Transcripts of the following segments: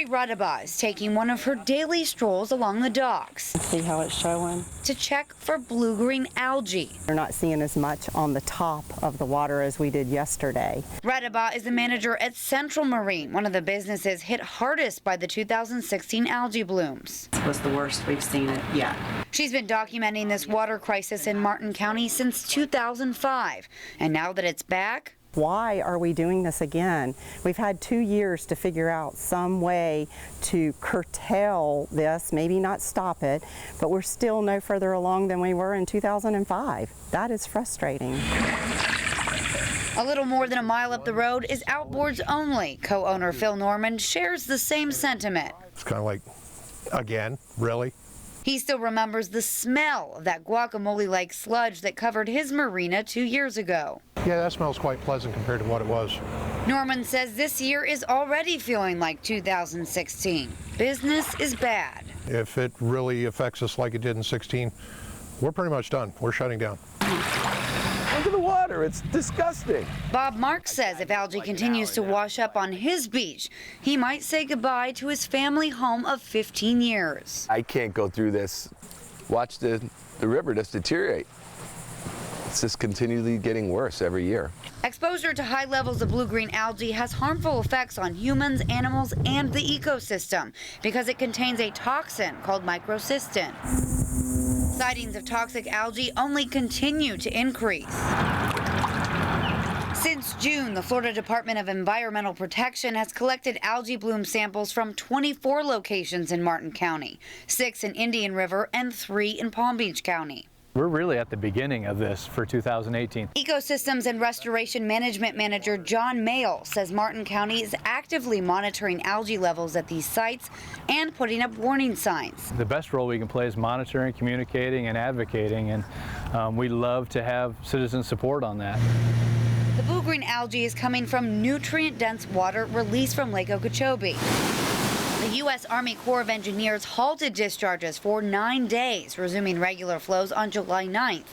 Radaba is taking one of her daily strolls along the docks. See how it's showing? To check for blue-green algae. We're not seeing as much on the top of the water as we did yesterday. Radaba is the manager at Central Marine, one of the businesses hit hardest by the 2016 algae blooms. It was the worst we've seen it yet. She's been documenting this water crisis in Martin County since 2005, and now that it's back, why are we doing this again? We've had 2 years to figure out some way to curtail this, maybe not stop it, but we're still no further along than we were in 2005. That is frustrating. A little more than a mile up the road is Outboards Only. Co-owner Phil Norman shares the same sentiment. It's kind of like, again, really? He still remembers the smell of that guacamole-like sludge that covered his marina 2 years ago. Yeah, that smells quite pleasant compared to what it was. Norman says this year is already feeling like 2016. Business is bad. If it really affects us like it did in 16, we're pretty much done. We're shutting down. Look at the water, it's disgusting. Bob Marks says if algae continues to wash up on his beach, he might say goodbye to his family home of 15 years. I can't go through this. Watch the river just deteriorate. It's just continually getting worse every year. Exposure to high levels of blue-green algae has harmful effects on humans, animals, and the ecosystem because it contains a toxin called microcystin. Sightings of toxic algae only continue to increase. Since June, the Florida Department of Environmental Protection has collected algae bloom samples from 24 locations in Martin County, 6 in Indian River, and 3 in Palm Beach County. We're really at the beginning of this for 2018. Ecosystems and Restoration Management Manager John Maehl says Martin County is actively monitoring algae levels at these sites and putting up warning signs. The best role we can play is monitoring, communicating, and advocating, and we love to have citizen support on that. The blue-green algae is coming from nutrient-dense water released from Lake Okeechobee. The U.S. Army Corps of Engineers halted discharges for 9 days, resuming regular flows on July 9th.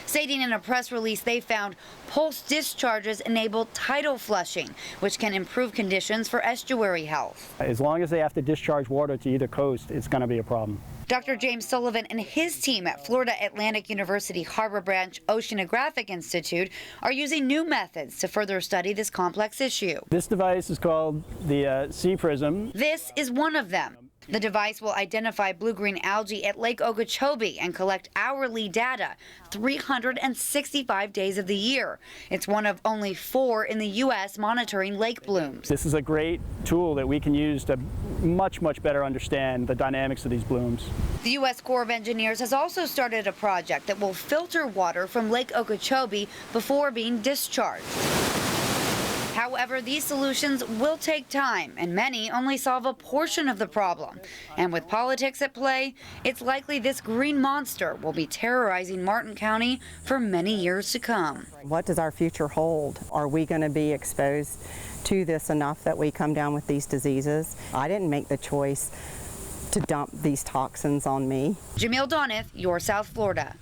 Stating in a press release they found pulse discharges enable tidal flushing, which can improve conditions for estuary health. As long as they have to discharge water to either coast, it's going to be a problem. Dr. James Sullivan and his team at Florida Atlantic University Harbor Branch Oceanographic Institute are using new methods to further study this complex issue. This device is called the Sea Prism. This is one of them. The device will identify blue-green algae at Lake Okeechobee and collect hourly data 365 days of the year. It's one of only 4 in the U.S. monitoring lake blooms. This is a great tool that we can use to much better understand the dynamics of these blooms. The U.S. Corps of Engineers has also started a project that will filter water from Lake Okeechobee before being discharged. However, these solutions will take time, and many only solve a portion of the problem. And with politics at play, it's likely this green monster will be terrorizing Martin County for many years to come. What does our future hold? Are we going to be exposed to this enough that we come down with these diseases? I didn't make the choice to dump these toxins on me. Jamil Donith, your South Florida.